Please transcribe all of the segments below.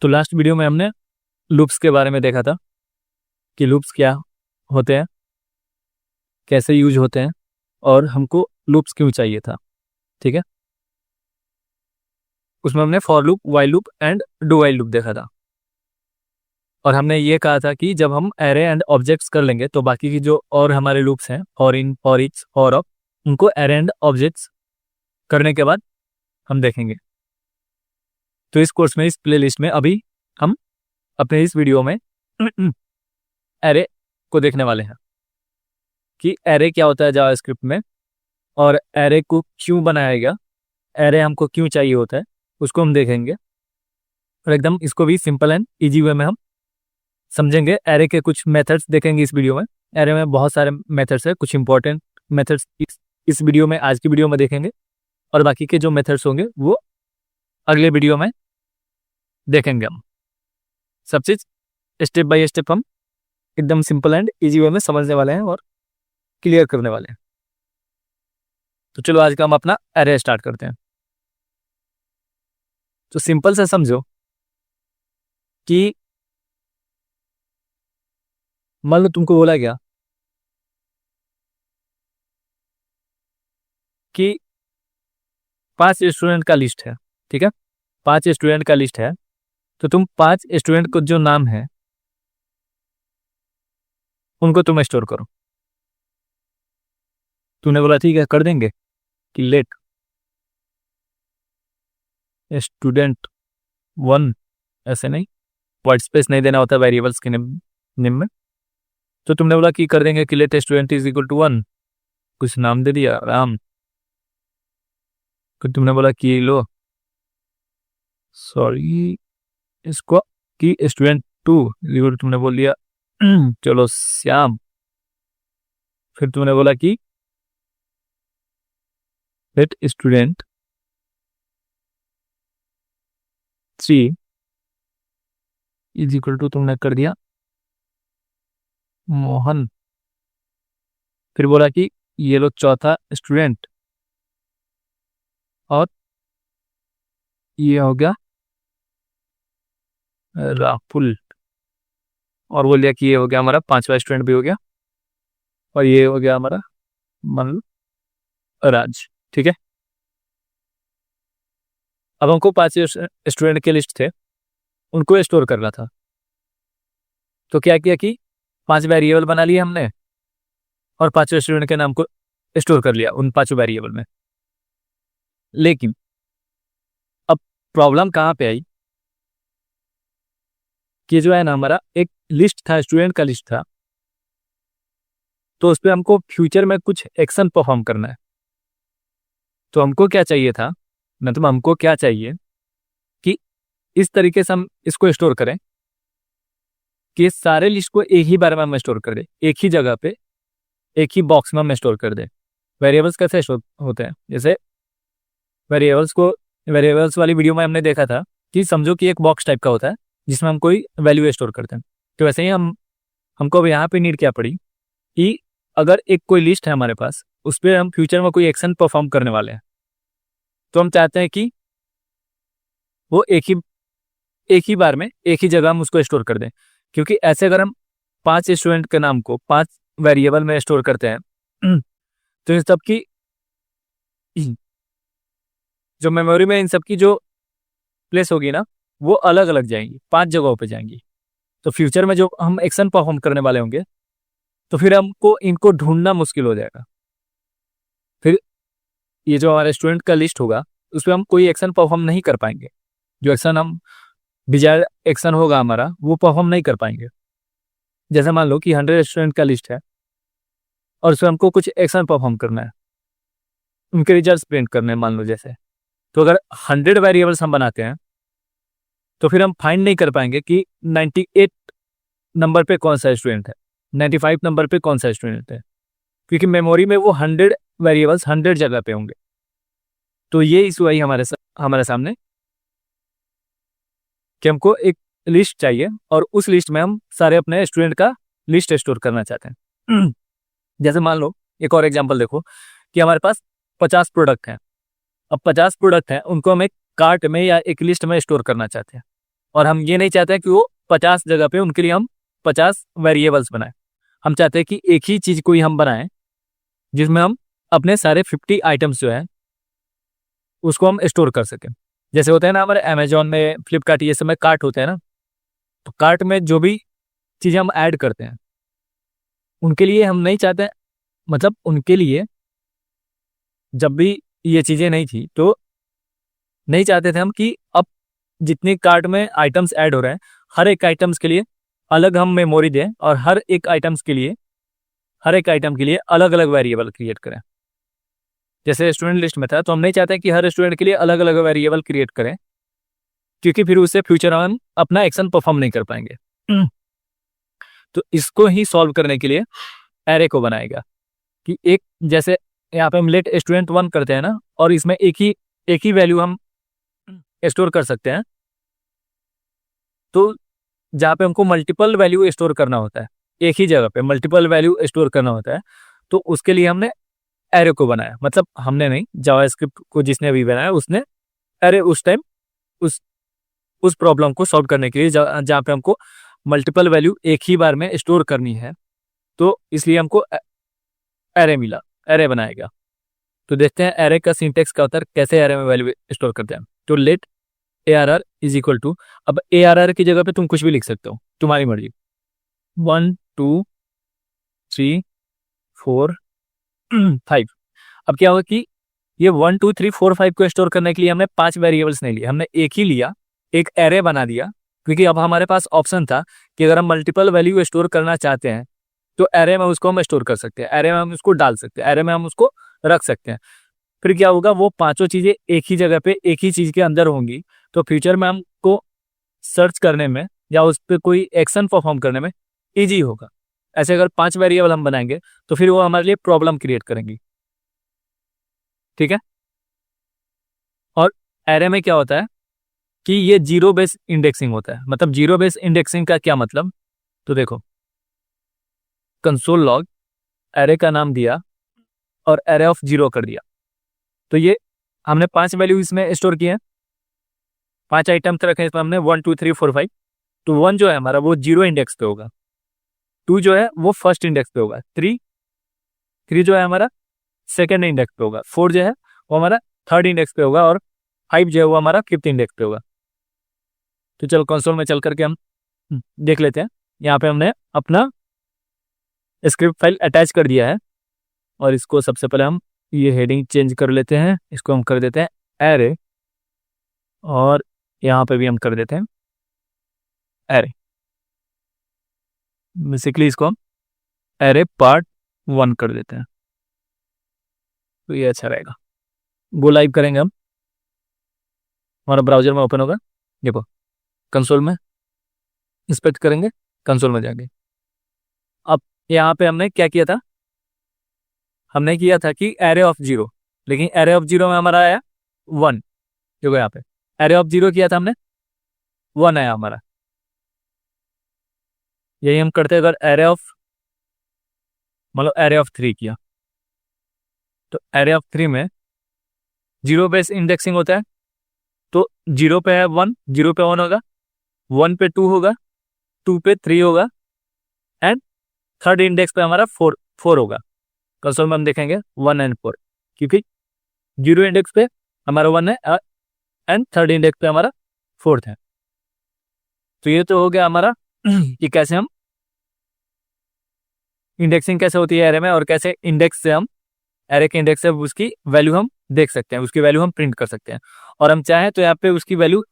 तो last video में हमने लूप्स के बारे में देखा था कि लूप्स क्या होते हैं, कैसे यूज होते हैं और हमको लूप्स क्यों चाहिए था। ठीक है, उसमें हमने for loop, while loop and do while loop देखा था और हमने ये कहा था कि जब हम एरे एंड ऑब्जेक्ट्स कर लेंगे तो बाकी की जो और हमारे लूप्स हैं, for in, for each, for of, उनको एरे एंड ऑब्जेक्ट्स करने के बाद हम देखेंगे। तो इस कोर्स में, इस प्लेलिस्ट में अभी हम अपने इस वीडियो में एरे को देखने वाले हैं कि एरे क्या होता है जावास्क्रिप्ट में और एरे को क्यों बनाया गया, एरे हमको क्यों चाहिए होता है, उसको हम देखेंगे और एकदम इसको भी सिंपल एंड इजी वे में हम समझेंगे। एरे के कुछ मेथड्स देखेंगे इस वीडियो में। एरे में बहुत सारे मेथड्स है, कुछ इंपॉर्टेंट मेथड्स इस वीडियो में, आज की वीडियो में देखेंगे और बाकी के जो मेथड्स होंगे वो अगले वीडियो में देखेंगे। हम सब चीज स्टेप बाय स्टेप हम एकदम सिंपल एंड इजी वे में समझने वाले हैं और क्लियर करने वाले हैं। तो चलो आज का हम अपना एरे स्टार्ट करते हैं। तो सिंपल से समझो कि मान लो तुमको बोला गया कि 5 स्टूडेंट का लिस्ट है। ठीक है, 5 स्टूडेंट का लिस्ट है, तो तुम 5 स्टूडेंट को जो नाम है उनको तुम स्टोर करो। तूने बोला ठीक है कर देंगे कि लेट स्टूडेंट 1, ऐसे नहीं, वर्ड स्पेस नहीं देना होता वेरिएबल्स के नेम में। तो तुमने बोला कि कर देंगे कि let student is equal to 1, कुछ नाम दे दिया राम। फिर तुमने बोला कि लो सॉरी इसको कि स्टूडेंट 2 तुमने बोल दिया चलो श्याम। फिर तुमने बोला कि let student 3 is equal to तुमने कर दिया मोहन। फिर बोला कि ये लो चौथा स्टूडेंट और ये हो गया राहुल, और बोल दिया कि ये हो गया हमारा 5वां स्टूडेंट भी हो गया और ये हो गया हमारा मान लो राज। ठीक है, अब हमको 5 स्टूडेंट के लिस्ट थे, उनको स्टोर करना था। तो क्या किया कि 5 वेरिएबल बना लिए हमने और 5 स्टूडेंट के नाम को स्टोर कर लिया उन 5 वेरिएबल में। लेकिन अब प्रॉब्लम कहाँ पे आई कि जो है ना हमारा एक लिस्ट था, स्टूडेंट का लिस्ट था, तो उस पर हमको फ्यूचर में कुछ एक्शन परफॉर्म करना है। तो हमको क्या चाहिए था, मतलब हमको क्या चाहिए कि इस तरीके से हम इसको स्टोर करें कि सारे लिस्ट को एक ही बार में हम स्टोर कर दे, एक ही जगह पे, एक ही बॉक्स में हम स्टोर कर दे। वेरिएबल्स कैसे स्टोर होते हैं, जैसे वेरिएबल्स वाली वीडियो में हमने देखा था कि समझो कि एक बॉक्स टाइप का होता है जिसमें हम कोई वैल्यू स्टोर करते हैं। तो वैसे ही हमको अब यहाँ पे नीड क्या पड़ी कि अगर एक कोई लिस्ट है हमारे पास, उस पर हम फ्यूचर में कोई एक्शन परफॉर्म करने वाले हैं, तो हम चाहते हैं कि वो एक ही बार में एक ही जगह हम उसको स्टोर कर दें। क्योंकि ऐसे अगर हम 5 स्टूडेंट के नाम को 5 वेरिएबल में स्टोर करते हैं तो इन सब की जो मेमोरी में इन सब की जो प्लेस होगी ना वो अलग अलग जाएंगी, 5 जगहों पे जाएंगी। तो फ्यूचर में जो हम एक्शन परफॉर्म करने वाले होंगे तो फिर हमको इनको ढूंढना मुश्किल हो जाएगा। फिर ये जो हमारे स्टूडेंट का लिस्ट होगा उस पर हम कोई एक्शन परफॉर्म नहीं कर पाएंगे, जो एक्शन हम डिजायर एक्शन होगा हमारा वो परफॉर्म नहीं कर पाएंगे। जैसे मान लो कि 100 स्टूडेंट का लिस्ट है और उसमें हमको कुछ एक्शन परफॉर्म करना है, उनके रिजल्ट प्रिंट करने हैं मान लो जैसे। तो अगर 100 वेरिएबल्स हम बनाते हैं तो फिर हम फाइंड नहीं कर पाएंगे कि 98 नंबर पे कौन सा स्टूडेंट है, 95 नंबर पे कौन सा स्टूडेंट है, क्योंकि मेमोरी में वो 100 वेरिएबल्स 100 जगह पे होंगे। तो ये इशू आई हमारे सामने कि हमको एक लिस्ट चाहिए और उस लिस्ट में हम सारे अपने स्टूडेंट का लिस्ट स्टोर करना चाहते हैं। जैसे मान लो एक और एग्जांपल देखो कि हमारे पास 50 प्रोडक्ट हैं। अब 50 प्रोडक्ट हैं, उनको हम एक कार्ट में या एक लिस्ट में स्टोर करना चाहते हैं। और हम ये नहीं चाहते कि वो 50 जगह पे उनके लिए हम 50 वेरिएबल्स बनाएं। हम चाहते हैं कि एक ही चीज को ही हम बनाएं जिसमें हम अपने सारे 50 आइटम्स जो है उसको हम स्टोर कर सकें। जैसे होता है ना हमारे अमेजोन में, फ्लिपकार्ट, ये सब में कार्ट होते हैं ना, तो कार्ट में जो भी चीजें हम ऐड करते हैं उनके लिए हम नहीं चाहते, मतलब उनके लिए जब भी ये चीजें नहीं थी तो नहीं चाहते थे हम कि अब जितने कार्ट में आइटम्स ऐड हो रहे हैं हर एक आइटम्स के लिए अलग हम मेमोरी दें और हर एक आइटम के लिए अलग अलग वेरिएबल क्रिएट करें। जैसे स्टूडेंट लिस्ट में था तो हम नहीं चाहते कि हर स्टूडेंट के लिए अलग अलग वेरिएबल क्रिएट करें, क्योंकि फिर उससे फ्यूचर हम अपना एक्शन परफॉर्म नहीं कर पाएंगे। तो इसको ही सॉल्व करने के लिए एरे को बनाएगा कि एक, जैसे यहाँ पे हम लेट स्टूडेंट 1 करते हैं ना, और इसमें एक ही वैल्यू हम स्टोर कर सकते हैं। तो जहाँ पे हमको मल्टीपल वैल्यू स्टोर करना होता है, एक ही जगह पे मल्टीपल वैल्यू स्टोर करना होता है, तो उसके लिए हमने एरे को बनाया। मतलब हमने नहीं, जावास्क्रिप्ट को जिसने भी बनाया उसने एरे उस टाइम उस प्रॉब्लम को सॉल्व करने के लिए जहाँ पे हमको मल्टीपल वैल्यू एक ही बार में स्टोर करनी है, तो इसलिए हमको एरे मिला, एरे बनाएगा। तो देखते हैं एरे का सिंटेक्स क्या होता है, कैसे एरे में वैल्यू स्टोर करते हैं। तो let ARR is equal to, अब ARR की जगह पे तुम कुछ भी लिख सकते हो, तुम्हारी मर्जी। 1 2 3 4 5। अब क्या होगा कि ये 1 2 3 4 5 को स्टोर करने के लिए हमने 5 वेरिएबल्स नहीं लिए, हमने एक ही लिया, एक एरे बना दिया। क्योंकि अब हमारे पास ऑप्शन था कि अगर हम मल्टीपल वैल्यू स्टोर करना चाहते हैं तो एरे में उसको हम स्टोर कर सकते हैं, एरे में हम उसको डाल सकते हैं, एरे में हम उसको रख सकते हैं। फिर क्या होगा, वो पांचों चीजें एक ही जगह पे एक ही चीज के अंदर होंगी, तो फ्यूचर में हमको सर्च करने में या उस पर कोई एक्शन परफॉर्म करने में ईजी होगा। ऐसे अगर 5 वेरिएबल हम बनाएंगे तो फिर वो हमारे लिए प्रॉब्लम क्रिएट करेंगी। ठीक है। और एरे में क्या होता है कि ये जीरो बेस इंडेक्सिंग होता है। मतलब जीरो बेस इंडेक्सिंग का क्या मतलब, तो देखो, कंसोल लॉग एरे का नाम दिया और एरे ऑफ 0 कर दिया। तो ये हमने 5 वैल्यू इसमें स्टोर किए हैं, 5 आइटम रखे इसमें हमने 1 2 3 4 5। तो 1 जो है हमारा वो 0 इंडेक्स पे होगा, 2 जो है वो फर्स्ट इंडेक्स पे होगा, 3 जो है हमारा सेकेंड इंडेक्स पे होगा, 4 जो है वो हमारा थर्ड इंडेक्स पे होगा, और 5 जो है वो हमारा फिफ्थ इंडेक्स पे होगा। तो चलो कंसोल में चल करके हम देख लेते हैं। यहाँ पे हमने अपना स्क्रिप्ट फाइल अटैच कर दिया है, और इसको सबसे पहले हम ये हेडिंग चेंज कर लेते हैं, इसको हम कर देते हैं एरे, और यहाँ पे भी हम कर देते हैं एरे। बेसिकली इसको हम एरे पार्ट 1 कर देते हैं, तो ये अच्छा रहेगा। गो लाइव करेंगे हम, हमारा ब्राउजर में ओपन होगा, देखो कंसोल में इंस्पेक्ट करेंगे, कंसोल में जाके अब यहाँ पे हमने क्या किया था, हमने किया था कि एरे ऑफ 0, लेकिन एरे ऑफ 0 में हमारा आया 1। देखो यहाँ पे एरे ऑफ 0 किया था हमने, 1 आया हमारा। यही हम करते अगर एरे ऑफ, मतलब एरे ऑफ 3 किया, तो एरे ऑफ 3 में 0 बेस इंडेक्सिंग होता है। तो 0 पे है 1, 0 पे 1 होगा, 1 पे 2 होगा, 2 पे 3 होगा, एंड थर्ड इंडेक्स पे हमारा 4 होगा। कंसोल में हम देखेंगे 1 एंड 4, क्योंकि 0 इंडेक्स पे हमारा 1 है एंड थर्ड इंडेक्स पे हमारा 4th है। तो ये तो हो गया हमारा कि कैसे हम इंडेक्सिंग कैसे होती है एरे में, और कैसे इंडेक्स से हम एरे के इंडेक्स से उसकी वैल्यू हम देख सकते हैं, उसकी वैल्यू हम प्रिंट कर सकते हैं। और हम चाहें तो यहाँ पे उसकी वैल्यू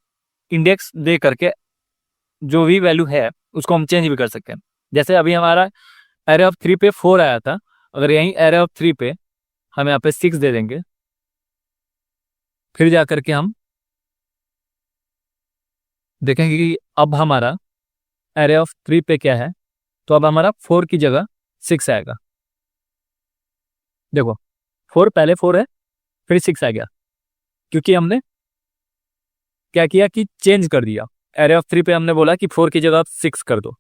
इंडेक्स दे करके जो भी वैल्यू है उसको हम चेंज भी कर सकते हैं। जैसे अभी हमारा एरे ऑफ 3 पे 4 आया था, अगर यहीं एरे ऑफ 3 पे हम यहाँ पे 6 दे देंगे, फिर जा करके हम देखेंगे कि अब हमारा एरे ऑफ 3 पे क्या है, तो अब हमारा 4 की जगह 6 आएगा। देखो 4 पहले 4 है, फिर 6 आ गया, क्योंकि हमने क्या किया कि चेंज कर दिया। एरे ऑफ 3 पे हमने बोला कि 4 की जगह 6 कर दो,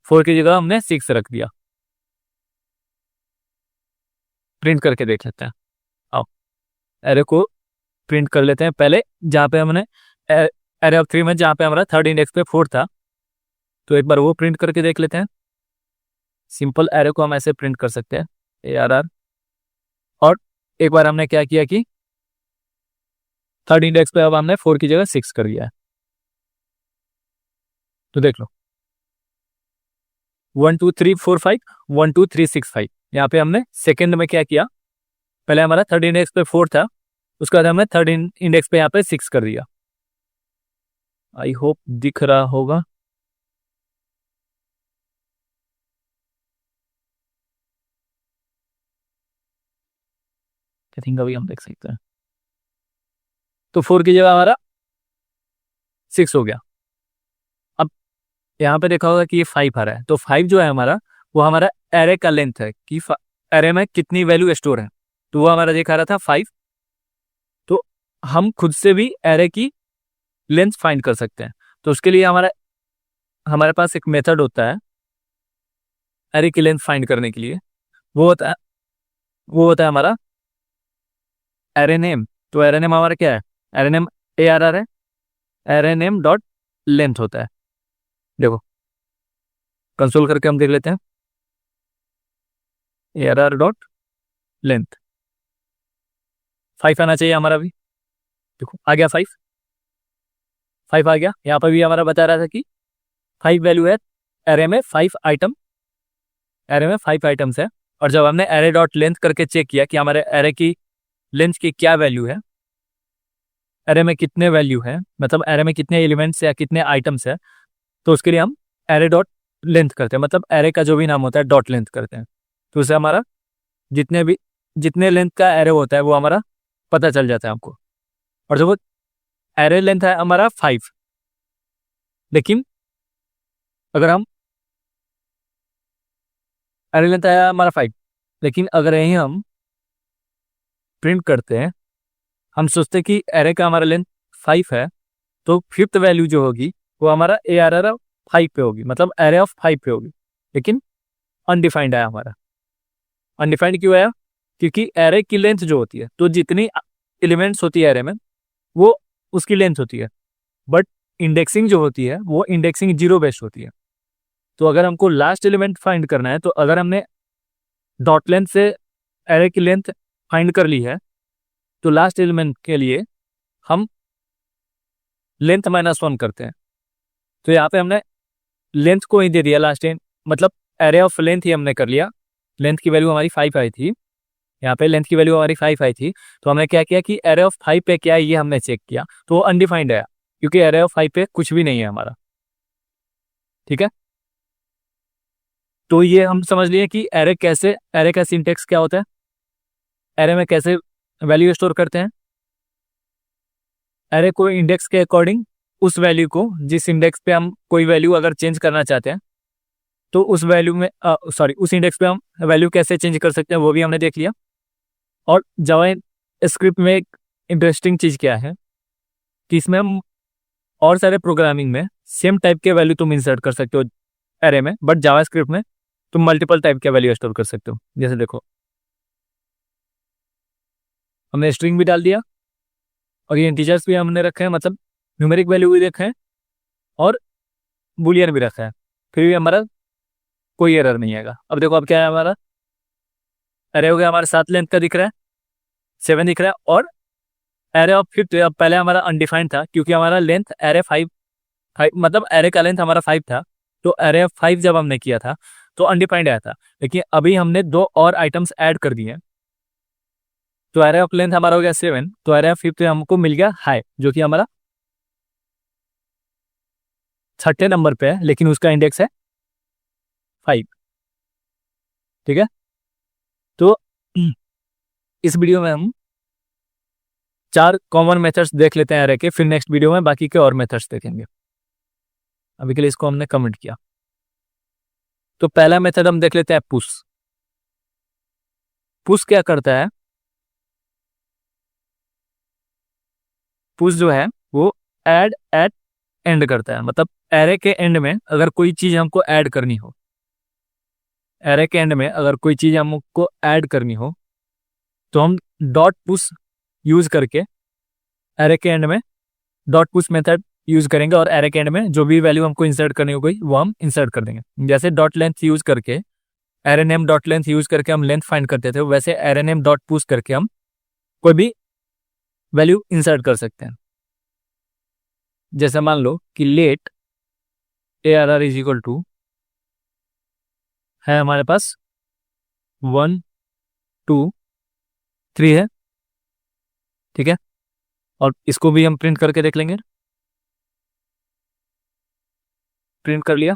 4 की जगह हमने 6 रख दिया। प्रिंट करके देख लेते हैं, आओ एरे को प्रिंट कर लेते हैं। पहले जहाँ पे हमने एरे ऑफ 3 में जहाँ पे हमारा थर्ड इंडेक्स पे 4 था, तो एक बार वो प्रिंट करके देख लेते हैं। सिंपल एरे को हम ऐसे प्रिंट कर सकते हैं ARR। और एक बार हमने क्या किया कि थर्ड इंडेक्स पे अब हमने 4 की जगह 6 कर दिया है। तो देख लो 1 2 3 4 5 1 2 3 6 5। यहाँ पे हमने सेकेंड में क्या किया, पहले हमारा थर्ड इंडेक्स पे 4 था, उसके बाद हमने थर्ड इंडेक्स पे यहाँ पे 6 कर दिया। आई होप दिख रहा होगा। आई थिंक अभी हम देख सकते हैं। तो 4 की जगह हमारा 6 हो गया। अब यहाँ पे देखा होगा कि ये 5 आ रहा है, तो 5 जो है हमारा, वो हमारा एरे का लेंथ है कि एरे में कितनी वैल्यू स्टोर है। तो वो हमारा दिखा रहा था 5। तो हम खुद से भी एरे की लेंथ फाइंड कर सकते हैं। तो उसके लिए हमारे पास एक मेथड होता है एरे की लेंथ फाइंड करने के लिए। वो होता है हमारा एरे नेम। तो एरे नेम हमारा क्या है, एरे नेम ARR है, एरे नेम डॉट लेंथ होता है। देखो कंसोल करके हम देख लेते हैं, ARR डॉट लेंथ 5 आना चाहिए हमारा भी। देखो आ गया 5 आ गया। यहाँ पर भी हमारा बता रहा था कि 5 वैल्यू है एरे में, 5 आइटम, एरे में 5 आइटम्स है। और जब हमने एरे डॉट लेंथ करके चेक किया कि हमारे एरे की लेंथ की क्या वैल्यू है, एरे में कितने वैल्यू है, मतलब एरे में कितने एलिमेंट्स या कितने आइटम्स है, तो उसके लिए हम एरे डॉट लेंथ करते हैं, मतलब एरे का जो भी नाम होता है डॉट लेंथ करते हैं। तो उससे हमारा जितने लेंथ का एरे होता है वो हमारा पता चल जाता है हमको। और जब वो एरे लेंथ है हमारा 5, लेकिन अगर हम एरे लेंथ है हमारा 5, लेकिन अगर यही हम प्रिंट करते हैं, हम सोचते हैं कि एरे का हमारा लेंथ 5 है, तो फिफ्थ वैल्यू जो होगी वो हमारा ARR 5 पे होगी, मतलब एरे ऑफ 5 पे होगी। लेकिन अनडिफाइंड आया हमारा। अनडिफाइंड क्यों आया, क्योंकि एरे की लेंथ जो होती है, तो जितनी एलिमेंट्स होती है एरे में वो उसकी लेंथ होती है, बट इंडेक्सिंग जो होती है वो इंडेक्सिंग 0 बेस्ड होती है। तो अगर हमको लास्ट एलिमेंट फाइंड करना है, तो अगर हमने डॉट लेंथ से एरे की लेंथ फाइंड कर ली है, तो लास्ट एलिमेंट के लिए हम लेंथ -1 करते हैं। तो यहाँ पे हमने लेंथ को ही दे दिया लास्ट एंड, मतलब एरे ऑफ लेंथ ही हमने कर लिया। लेंथ की वैल्यू हमारी 5 आई थी, यहाँ पे लेंथ की वैल्यू हमारी 5 आई थी, तो हमने क्या किया कि एरे ऑफ 5 पे क्या है ये हमने चेक किया, तो वो अनडिफाइंड आया, क्योंकि एरे ऑफ 5 पे कुछ भी नहीं है हमारा। ठीक है, तो ये हम समझ लिए कि एरे का सिंटेक्स क्या होता है, एरे में कैसे वैल्यू स्टोर करते हैं। एरे को इंडेक्स के अकॉर्डिंग उस वैल्यू को, जिस इंडेक्स पे हम कोई वैल्यू अगर चेंज करना चाहते हैं, तो उस वैल्यू में उस इंडेक्स पे हम वैल्यू कैसे चेंज कर सकते हैं वो भी हमने देख लिया। और जावा स्क्रिप्ट में एक इंटरेस्टिंग चीज़ क्या है कि इसमें हम और सारे प्रोग्रामिंग में सेम टाइप के वैल्यू तुम इंसर्ट कर सकते हो एरे में, बट जावा स्क्रिप्ट में तुम मल्टीपल टाइप के वैल्यू स्टोर कर सकते हो। जैसे देखो हमने स्ट्रिंग भी डाल दिया, और ये इंटीजर्स भी हमने रखे हैं, मतलब न्यूमेरिक वैल्यू भी रखे हैं, और बुलियन भी रखा है, फिर भी हमारा कोई एरर नहीं आएगा। अब देखो अब क्या है, हमारा एरे हो गया हमारा 7 लेंथ का दिख रहा है, 7 दिख रहा है, और एरे ऑफ फिफ्थ। अब पहले हमारा अनडिफाइंड था, क्योंकि हमारा लेंथ एरे 5 मतलब एरे का लेंथ हमारा 5 था, तो एरे ऑफ 5 जब हमने किया था तो अनडिफाइंड आया था। लेकिन अभी हमने 2 और आइटम्स ऐड कर दिए, तो एरे ऑफ लेंथ हमारा हो गया 7, तो एरे ऑफ फिफ्थ हमको मिल गया हाई, जो कि हमारा 6ठे नंबर पे है, लेकिन उसका इंडेक्स है 5। ठीक है, तो इस वीडियो में हम 4 कॉमन मेथड्स देख लेते हैं एरे के, फिर नेक्स्ट वीडियो में बाकी के और मेथड्स देखेंगे। अभी के लिए इसको हमने कमेंट किया। तो पहला मेथड हम देख लेते हैं पुश। पुश क्या करता है, पुश जो है वो ऐड एट एंड करता है, मतलब एरे के एंड में अगर कोई चीज हमको ऐड करनी हो, एरे के एंड में अगर कोई चीज हमको ऐड करनी हो, तो हम डॉट पुश यूज करके एरे के एंड में डॉट पुश मेथड यूज करेंगे और एरे के एंड में जो भी वैल्यू हमको इंसर्ट करनी होगी वो हम इंसर्ट कर देंगे। जैसे डॉट लेंथ यूज करके array name dot length use करके हम लेंथ फाइंड करते थे, वैसे एरे नेम डॉट पुश करके हम कोई भी वैल्यू इंसर्ट कर सकते हैं। जैसे मान लो कि let ARR is equal to है हमारे पास 1 2 3 है, ठीक है। और इसको भी हम प्रिंट करके देख लेंगे। प्रिंट कर लिया।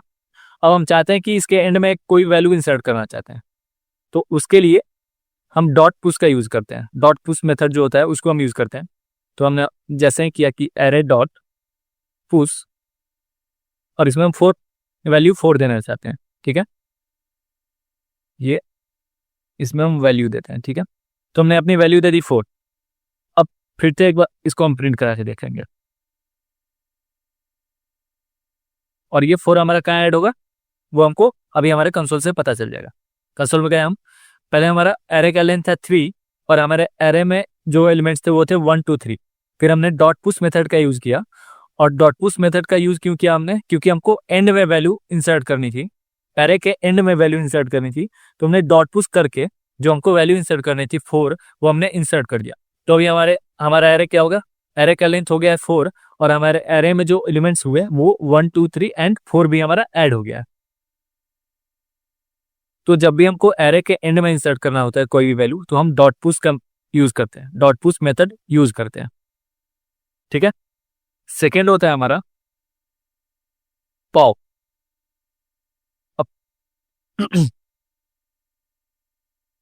अब हम चाहते हैं कि इसके एंड में कोई वैल्यू इंसर्ट करना चाहते हैं, तो उसके लिए हम डॉट पुश का यूज करते हैं। डॉट पुश मेथड जो होता है उसको हम यूज करते हैं। तो हमने जैसे ही किया कि एरे डॉट पुश, और इसमें हम वैल्यू 4 देना चाहते हैं, ठीक है। ये इसमें हम वैल्यू देते हैं, ठीक है। तो हमने अपनी वैल्यू दे दी 4। अब फिर से एक बार इसको हम प्रिंट करा के देखेंगे, और ये 4 हमारा कहाँ ऐड होगा वो हमको अभी हमारे कंसोल से पता चल जाएगा। कंसोल में गए हम, पहले हमारा एरे का लेंथ है 3 और हमारे एरे में जो एलिमेंट्स थे वो थे 1 2 3। फिर हमने डॉट पुश मेथड का यूज किया। और डॉट पुश मेथड का यूज क्यों किया हमने, क्योंकि हमको एंड में वैल्यू इंसर्ट करनी थी, एरे के एंड में वैल्यू इंसर्ट करनी थी। तो हमने डॉट पुश करके जो हमको वैल्यू इंसर्ट करनी थी 4, वो हमने इंसर्ट कर दिया। तो अभी हमारा एरे क्या होगा, एरे का लेंथ हो गया है 4, और हमारे एरे में जो एलिमेंट्स हुए वो 1 2 3 एंड 4 भी हमारा ऐड हो गया है। तो जब भी हमको एरे के एंड में इंसर्ट करना होता है कोई भी वैल्यू, तो हम डॉट पुश का यूज करते हैं, डॉट पुश मेथड यूज करते हैं, ठीक है। सेकेंड होता है हमारा पॉप। अब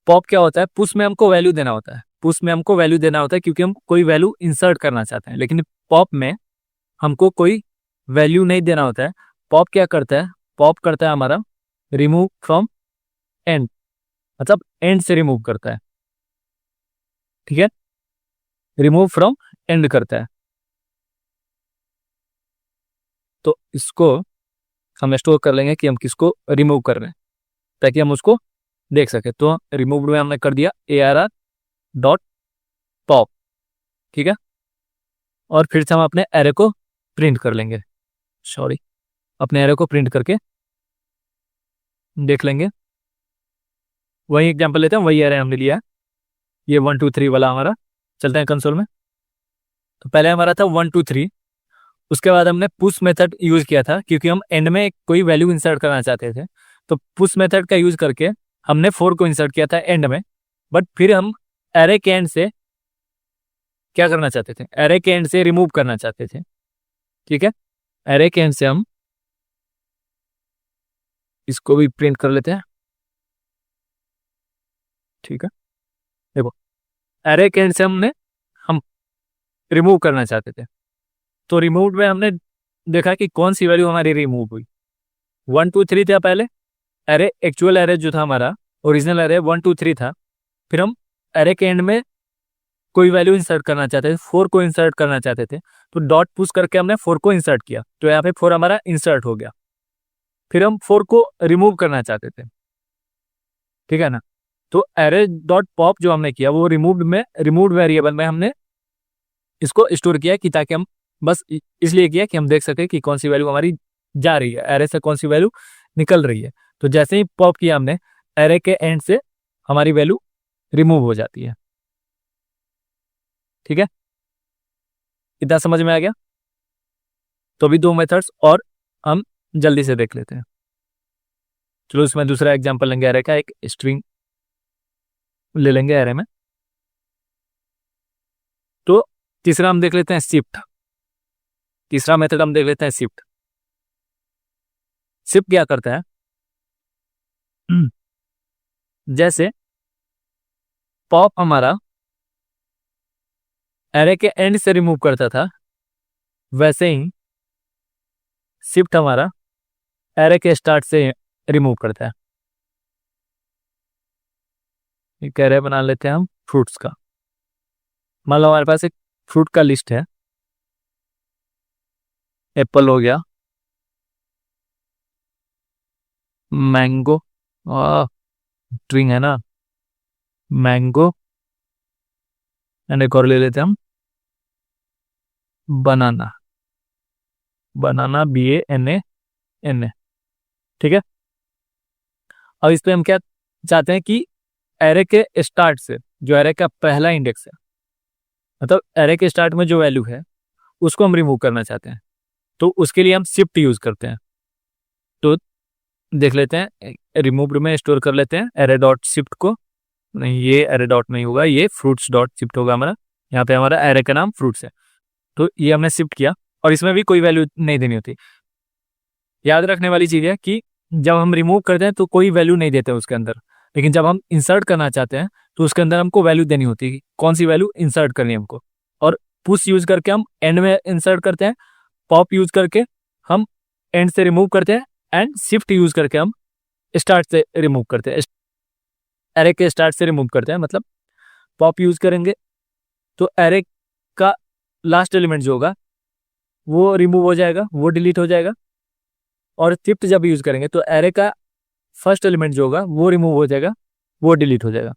पॉप क्या होता है, पुश में हमको वैल्यू देना होता है। पुश में हमको वैल्यू देना होता है क्योंकि हम कोई वैल्यू इंसर्ट करना चाहते हैं, लेकिन पॉप में हमको कोई वैल्यू नहीं देना होता है। पॉप क्या करता है, पॉप करता है हमारा रिमूव फ्रॉम एंड, मतलब एंड से रिमूव करता है, ठीक है। रिमूव फ्रॉम एंड करता है। तो इसको हम स्टोर कर लेंगे कि हम किसको रिमूव कर रहे हैं, ताकि हम उसको देख सके। तो रिमूव में हमने कर दिया ARR डॉट पॉप, ठीक है। और फिर से हम अपने एरे को प्रिंट कर लेंगे, सॉरी, अपने एरे को प्रिंट करके देख लेंगे। वही एग्जांपल लेते हैं, वही एरे हमने लिया है, ये 1 2 3 वाला हमारा। चलते हैं कंसोल में। तो पहले हमारा था 1 2 3, उसके बाद हमने पुश मेथड यूज किया था क्योंकि हम एंड में कोई वैल्यू इंसर्ट करना चाहते थे। तो पुश मेथड का यूज करके हमने 4 को इंसर्ट किया था एंड में। बट फिर हम एरे के एंड से क्या करना चाहते थे, एरे के एंड से रिमूव करना चाहते थे, ठीक है। एरे के एंड से हम इसको भी प्रिंट कर लेते हैं, ठीक है। देखो, एरे के एंड से हम रिमूव करना चाहते थे। तो रिमूव में हमने देखा कि कौन सी वैल्यू हमारी रिमूव हुई। 1 2 3 था पहले एरे, एक्चुअल एरे जो था हमारा, ओरिजिनल एरे 1 2 3 था। फिर हम एरे के एंड में कोई वैल्यू इंसर्ट करना चाहते थे, 4 को इंसर्ट करना चाहते थे। तो डॉट पुश करके हमने 4 को इंसर्ट किया, तो यहाँ पे 4 हमारा इंसर्ट हो गया। फिर हम 4 को रिमूव करना चाहते थे, ठीक है ना। तो एरे डॉट पॉप जो हमने किया वो रिमूव्ड वेरिएबल में हमने इसको स्टोर किया कि ताकि हम बस इसलिए किया कि हम देख सके कि कौन सी वैल्यू हमारी जा रही है, एरे से कौन सी वैल्यू निकल रही है। तो जैसे ही पॉप किया हमने, एरे के एंड से हमारी वैल्यू रिमूव हो जाती है, ठीक है। इतना समझ में आ गया। तो अभी 2 मेथड्स और हम जल्दी से देख लेते हैं। चलो इसमें दूसरा एग्जांपल लेंगे एरे का, एक स्ट्रिंग ले लेंगे एरे में। तो तीसरा हम देख लेते हैं शिफ्ट। तीसरा मेथड हम देख लेते हैं शिफ्ट। शिफ्ट क्या करता है, जैसे पॉप हमारा एरे के एंड से रिमूव करता था, वैसे ही शिफ्ट हमारा एरे के स्टार्ट से रिमूव करता है। एक एरे बना लेते हैं हम फ्रूट्स का। मान लो हमारे पास एक फ्रूट का लिस्ट है, एप्पल हो गया, मैंगो, स्ट्रिंग है ना, मैंगो, एंड एक और ले लेते हैं हम बनाना। बनाना BANANA, ठीक है। अब इस पे हम क्या चाहते हैं कि एरे के स्टार्ट से, जो एरे का पहला इंडेक्स है, मतलब एरे के स्टार्ट में जो वैल्यू है उसको हम रिमूव करना चाहते हैं, तो उसके लिए हम शिफ्ट यूज करते हैं। तो देख लेते हैं, रिमूव्ड में स्टोर कर लेते हैं एरे डॉट शिफ्ट को। नहीं, ये एरे डॉट नहीं होगा, ये फ्रूट्स डॉट शिफ्ट होगा हमारा। यहाँ पे हमारा एरे का नाम फ्रूट्स है, तो ये हमने शिफ्ट किया और इसमें भी कोई वैल्यू नहीं देनी होती। याद रखने वाली चीज है कि जब हम रिमूव करते हैं तो कोई वैल्यू नहीं देते उसके अंदर, लेकिन जब हम इंसर्ट करना चाहते हैं तो उसके अंदर हमको वैल्यू देनी होती है। कौन सी वैल्यू इंसर्ट करनी है हमको, और पुश यूज करके हम एंड में इंसर्ट करते हैं, पॉप यूज करके हम एंड से रिमूव करते हैं, एंड शिफ्ट यूज करके हम स्टार्ट से रिमूव करते हैं, एरे के स्टार्ट से रिमूव करते हैं। मतलब पॉप यूज करेंगे तो एरे का लास्ट एलिमेंट जो होगा वो रिमूव हो जाएगा, वो डिलीट हो जाएगा, और शिफ्ट जब यूज करेंगे तो एरे का फर्स्ट एलिमेंट जो होगा वो रिमूव हो जाएगा, वो डिलीट हो जाएगा।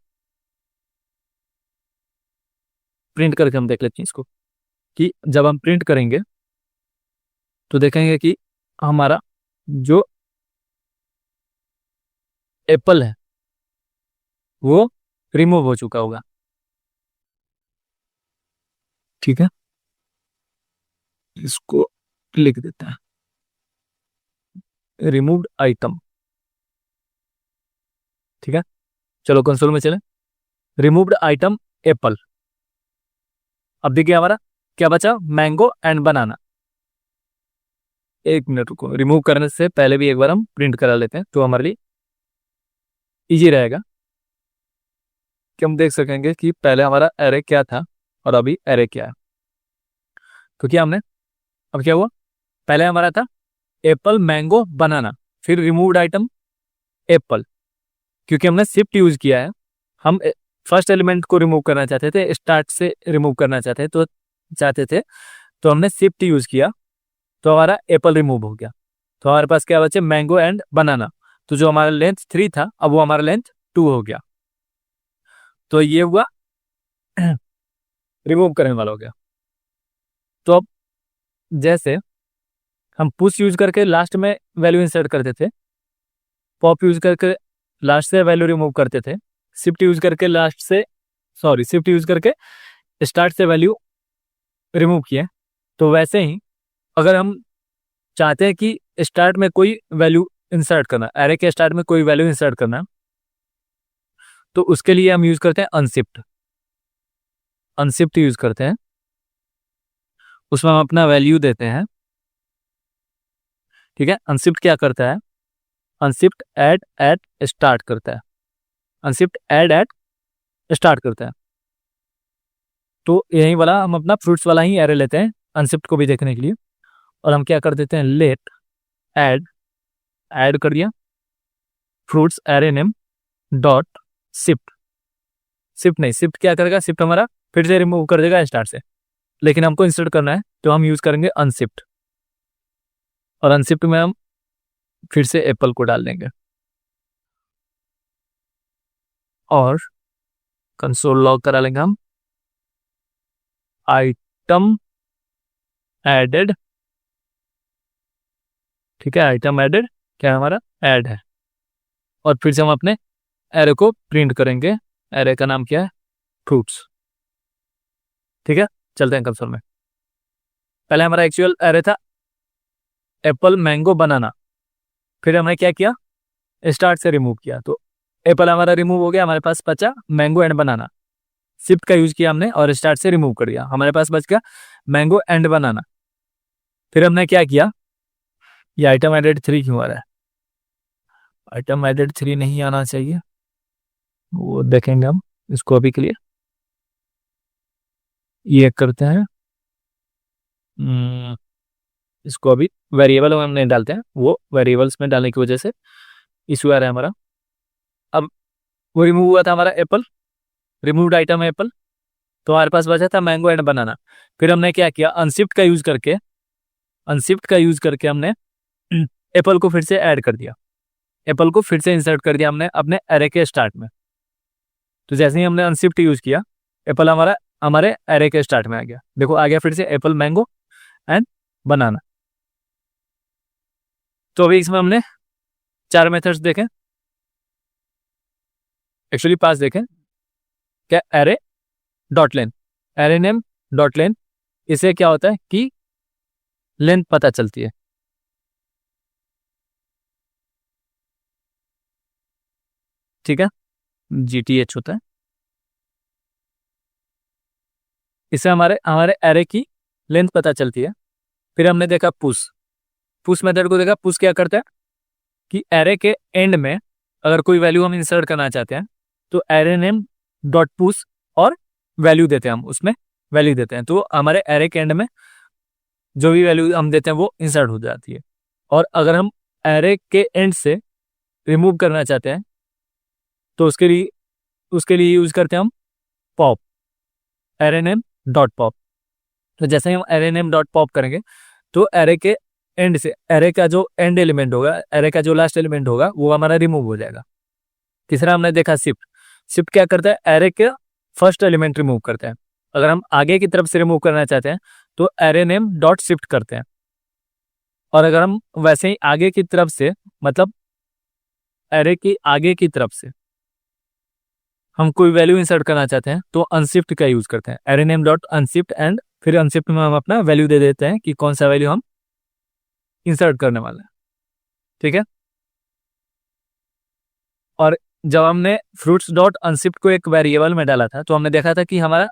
प्रिंट करके हम देख लेते हैं इसको, कि जब हम प्रिंट करेंगे तो देखेंगे कि हमारा जो एप्पल है वो रिमूव हो चुका होगा, ठीक है। इसको लिख देते हैं, रिमूव्ड आइटम, ठीक है। चलो कंसोल में चले, रिमूव्ड आइटम एप्पल। अब देखिए हमारा क्या बचा, मैंगो एंड बनाना। एक मिनट रुको, रिमूव करने से पहले भी एक बार हम प्रिंट करा लेते हैं तो हमारे लिए इजी रहेगा, कि हम देख सकेंगे कि पहले हमारा एरे क्या था और अभी एरे क्या है। तो क्या हमने, अब क्या हुआ, पहले हमारा था एप्पल मैंगो बनाना, फिर रिमूव्ड आइटम एप्पल। क्योंकि हमने शिफ्ट यूज किया है, हम फर्स्ट एलिमेंट को रिमूव करना चाहते थे, स्टार्ट से रिमूव करना चाहते थे, तो हमने शिफ्ट यूज किया, तो हमारा एप्पल रिमूव हो गया। तो हमारे पास क्या बचे, मैंगो एंड बनाना। तो जो हमारा लेंथ 3 था अब वो हमारा लेंथ 2 हो गया। तो ये हुआ रिमूव करने वाला हो गया। तो अब जैसे हम पुश यूज करके लास्ट में वैल्यू इंसर्ट करते थे, पॉप यूज करके लास्ट से वैल्यू रिमूव करते थे, शिफ्ट यूज करके शिफ्ट यूज करके स्टार्ट से वैल्यू रिमूव किए, तो वैसे ही अगर हम चाहते हैं कि स्टार्ट में कोई वैल्यू इंसर्ट करना, एरे के स्टार्ट में कोई वैल्यू इंसर्ट करना, तो उसके लिए हम यूज करते हैं अनशिफ्ट यूज करते हैं। उसमें हम अपना वैल्यू देते हैं, ठीक है। अनशिफ्ट क्या करता है, अनशिफ्ट ऐड एट स्टार्ट करता है, अनशिफ्ट ऐड एट स्टार्ट करता है। तो यही वाला हम अपना फ्रूट्स वाला ही एरे लेते हैं अनशिफ्ट को भी देखने के लिए, और हम क्या कर देते हैं, लेट ऐड कर दिया fruits array name dot shift. Shift क्या करेगा, शिफ्ट हमारा फिर से रिमूव कर देगा स्टार्ट से, लेकिन हमको इंसर्ट करना है तो हम यूज करेंगे अनशिफ्ट, और अनशिफ्ट में हम फिर से एप्पल को डाल देंगे, और कंसोल लॉग करा लेंगे हम आइटम एडेड, ठीक है। आइटम एडेड क्या है, हमारा ऐड है, और फिर से हम अपने एरे को प्रिंट करेंगे। एरे का नाम क्या है, फ्रूट्स, ठीक है। चलते हैं कंसोल में। पहले हमारा एक्चुअल एरे था एप्पल मैंगो बनाना, फिर हमने क्या किया, स्टार्ट से रिमूव किया, तो एप्पल हमारा रिमूव हो गया, हमारे पास बचा मैंगो एंड बनाना। शिफ्ट का यूज किया हमने और स्टार्ट से रिमूव कर दिया, हमारे पास बच गया मैंगो एंड बनाना। फिर हमने क्या किया, ये आइटम एडेड 3 क्यों आ रहा है, आइटम एडेड 3 नहीं आना चाहिए, वो देखेंगे हम इसको अभी के लिए। ये करते हैं, इसको अभी वेरिएबल में हमने डालते हैं, वो वेरिएबल्स में डालने की वजह से इशू आ रहा है हमारा। अब वो रिमूव हुआ था हमारा एप्पल, रिमूव्ड आइटम है एप्पल, तो हमारे पास बचा था मैंगो एंड बनाना। फिर हमने क्या किया, अनशिफ्ट का यूज करके हमने एप्पल को फिर से ऐड कर दिया, एप्पल को फिर से इंसर्ट कर दिया हमने अपने एरे के स्टार्ट में। तो जैसे ही हमने अनशिफ्ट यूज किया, एप्पल हमारा हमारे एरे के स्टार्ट में आ गया। देखो आ गया फिर से एप्पल मैंगो एंड बनाना। तो अभी इसमें हमने 4 मेथड्स देखे, एक्चुअली 5 देखे। क्या? Array dot length, array name dot length, इससे क्या होता है कि लेंथ पता चलती है। ठीक है, GTH होता है। इससे हमारे हमारे एरे की लेंथ पता चलती है। फिर हमने देखा पुश मेथड को देखा। पुश क्या करता है कि एरे के एंड में अगर कोई वैल्यू हम इंसर्ट करना चाहते हैं तो एरे नेम डॉट पुश और वैल्यू देते हैं, हम उसमें वैल्यू देते हैं, तो हमारे एरे के एंड में जो भी वैल्यू हम देते हैं वो इंसर्ट हो जाती है। और अगर हम एरे के एंड से रिमूव करना चाहते हैं तो उसके लिए यूज करते हैं हम pop, array name dot pop. तो जैसे ही हम एरे नेम डॉट पॉप करेंगे तो एरे के एंड से, एरे का जो एंड एलिमेंट होगा, एरे का जो लास्ट एलिमेंट होगा वो हमारा रिमूव हो जाएगा। तीसरा हमने देखा शिफ्ट क्या करता है, एरे के फर्स्ट एलिमेंट रिमूव करता है। अगर हम आगे की तरफ से रिमूव करना चाहते हैं तो एरे नेम डॉट शिफ्ट करते हैं। और अगर हम वैसे ही आगे की तरफ से, मतलब एरे की आगे की तरफ से हम कोई वैल्यू इंसर्ट करना चाहते हैं तो अनशिफ्ट का यूज करते हैं, array name dot unshift, and फिर अनशिफ्ट में हम अपना वैल्यू दे देते हैं कि कौन सा वैल्यू हम इंसर्ट करने वाले हैं। ठीक है, और जब हमने फ्रूट्स डॉट अनशिफ्ट को एक वेरिएबल में डाला था तो हमने देखा था कि हमारा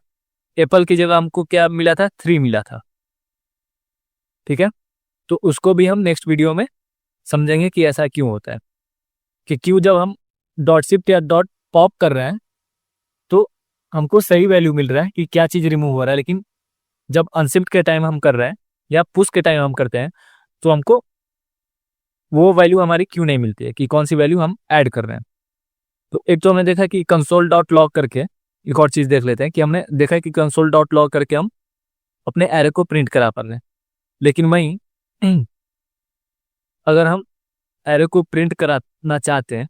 एप्पल की जगह हमको क्या मिला था, 3 मिला था। ठीक है, तो उसको भी हम नेक्स्ट वीडियो में समझेंगे कि ऐसा क्यों होता है, कि क्यों जब हम डॉट शिफ्ट या डॉट पॉप कर रहे हैं तो हमको सही वैल्यू मिल रहा है कि क्या चीज रिमूव हो रहा है, लेकिन जब अनशिफ्ट के टाइम हम कर रहे हैं या पुश के टाइम हम करते हैं तो हमको वो वैल्यू हमारी क्यों नहीं मिलती है, कि कौन सी वैल्यू हम ऐड कर रहे हैं। तो एक तो हमने देखा कि कंसोल डॉट लॉग करके, एक और चीज देख लेते हैं कि हमने देखा कि कंसोल डॉट लॉग करके हम अपने एरे को प्रिंट करा पा रहे हैं। लेकिन वहीं अगर हम एरे को प्रिंट कराना चाहते हैं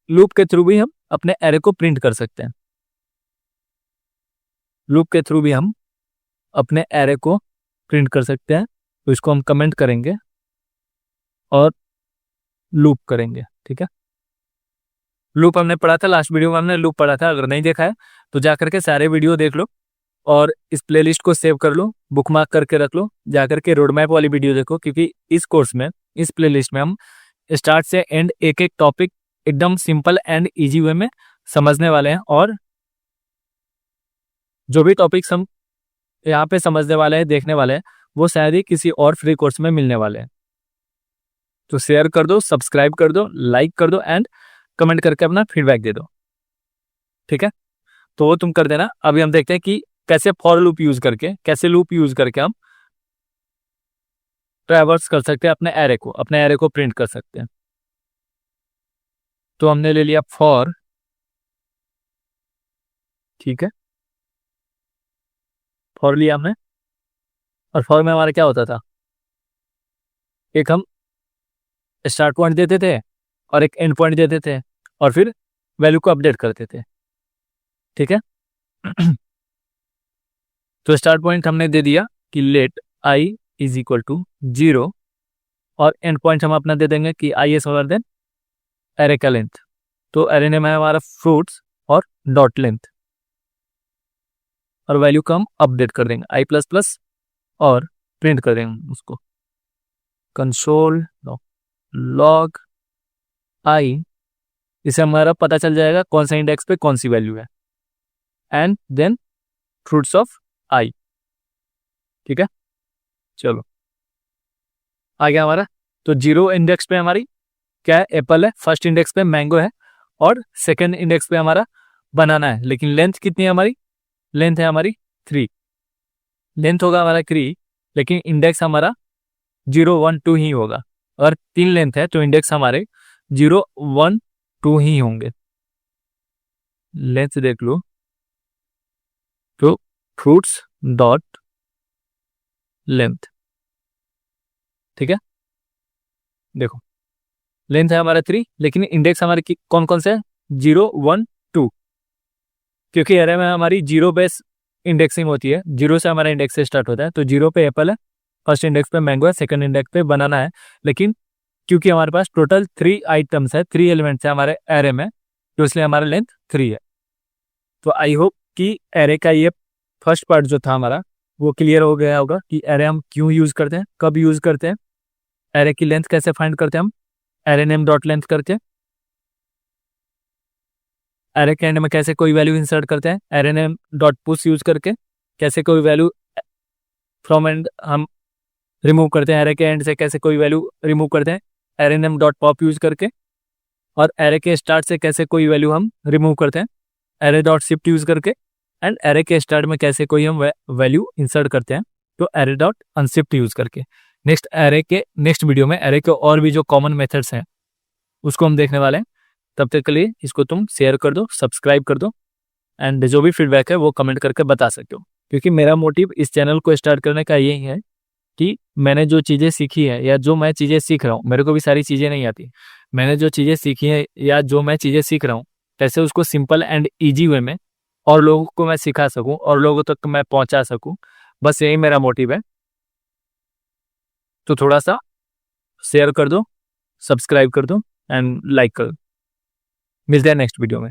लूप के थ्रू भी हम अपने एरे को प्रिंट कर सकते हैं। लूप के थ्रू भी हम अपने एरे को प्रिंट कर सकते हैं। तो इसको हम कमेंट करेंगे और लूप करेंगे। ठीक है, लूप हमने पढ़ा था, लास्ट वीडियो में हमने लूप पढ़ा था, अगर नहीं देखा है तो जा करके सारे वीडियो देख लो और इस प्लेलिस्ट को सेव कर लो, बुकमार्क करके रख लो, जा करके रोड मैप वाली वीडियो देखो, क्योंकि इस कोर्स में, इस प्लेलिस्ट में हम स्टार्ट से एंड एक एक टॉपिक एकदम सिंपल एंड इजी वे में समझने वाले हैं। और जो भी टॉपिक्स हम यहाँ पे समझने वाले हैं, देखने वाले हैं, वो शायद ही किसी और फ्री कोर्स में मिलने वाले हैं। तो शेयर कर दो, सब्सक्राइब कर दो, लाइक कर दो एंड कमेंट करके अपना फीडबैक दे दो। ठीक है, तो वो तुम कर देना। अभी हम देखते हैं कि कैसे फॉर लूप यूज करके, कैसे लूप यूज करके हम ट्रैवर्स कर सकते हैं अपने एरे को प्रिंट कर सकते हैं। तो हमने ले लिया फॉर। ठीक है, फॉर लिया हमने, और फॉर में हमारा क्या होता था, एक हम स्टार्ट पॉइंट देते थे और एक एंड पॉइंट देते थे और फिर वैल्यू को अपडेट करते थे। ठीक है तो स्टार्ट पॉइंट हमने दे दिया कि let I is equal to 0 और एंड पॉइंट हम अपना दे देंगे कि I is over then array का लेंथ। तो एरे नेम है हमारा फ्रूट्स और डॉट लेंथ, और वैल्यू को हम अपडेट कर देंगे आई प्लस प्लस और प्रिंट कर देंगे उसको कंसोल लॉग आई। इससे हमारा पता चल जाएगा कौन सा इंडेक्स पे कौन सी वैल्यू है, एंड देन फ्रूट्स ऑफ आई। ठीक है, चलो आ गया हमारा। तो 0 इंडेक्स पे हमारी क्या है, एप्पल है, फर्स्ट इंडेक्स पे मैंगो है, और सेकंड इंडेक्स पे हमारा बनाना है। लेकिन लेंथ कितनी है हमारी, लेंथ है हमारी 3, लेंथ होगा हमारा 3, लेकिन इंडेक्स हमारा 0 1 2 ही होगा। अगर 3 लेंथ है तो इंडेक्स हमारे 0 1 2 ही होंगे। लेंथ देख लो, तो फ्रूट्स डॉट लेंथ। ठीक है, देखो लेंथ है हमारा 3, लेकिन इंडेक्स हमारे कौन कौन से है, 0 1 2, क्योंकि एरे में हमारी 0 बेस इंडेक्सिंग होती है, 0 से हमारा इंडेक्स स्टार्ट होता है। तो 0 पे एप्पल है, फर्स्ट इंडेक्स पे मैंगो है, सेकंड इंडेक्स पे बनाना है, लेकिन क्योंकि हमारे पास टोटल 3 आइटम्स है, 3 एलिमेंट्स है हमारे एरे में, तो इसलिए हमारा लेंथ 3 है। तो आई होप कि एरे का ये फर्स्ट पार्ट जो था हमारा वो क्लियर हो गया होगा कि एरे हम क्यों यूज करते हैं, कब यूज करते हैं, एरे की लेंथ कैसे फाइंड करते हैं हम एरे नेम डॉट लेंथ करके, एरे के एंड में कैसे कोई वैल्यू इंसर्ट करते हैं array name dot push use करके, कैसे कोई वैल्यू फ्रॉम एंड हम रिमूव करते हैं एरे के एंड से, कैसे कोई वैल्यू रिमूव करते हैं array name dot pop use करके, और एरे के स्टार्ट से कैसे कोई वैल्यू हम रिमूव करते हैं एरे डॉट शिफ्ट यूज करके, एंड एरे के स्टार्ट में कैसे कोई हम वैल्यू इंसर्ट करते हैं तो एरे डॉट अनशिफ्ट यूज करके। नेक्स्ट वीडियो में एरे के और भी जो कॉमन मेथड्स हैं उसको हम देखने वाले हैं। तब तक के लिए इसको तुम शेयर कर दो, सब्सक्राइब कर दो, एंड जो भी फीडबैक है वो कमेंट करके बता सकते हो, क्योंकि मेरा मोटिव इस चैनल को स्टार्ट करने का यही है कि मैंने जो चीज़ें सीखी है या जो मैं चीज़ें सीख रहा हूँ, मेरे को भी सारी चीज़ें नहीं आती, मैंने जो चीज़ें सीखी है या जो मैं चीज़ें सीख रहा हूँ कैसे उसको सिंपल एंड ईजी वे में और लोगों को मैं सिखा सकूँ और लोगों तक मैं पहुँचा सकूँ, बस यही मेरा मोटिव है। तो थोड़ा सा शेयर कर दो, सब्सक्राइब कर दो एंड लाइक कर दो। मिलते हैं नेक्स्ट वीडियो में।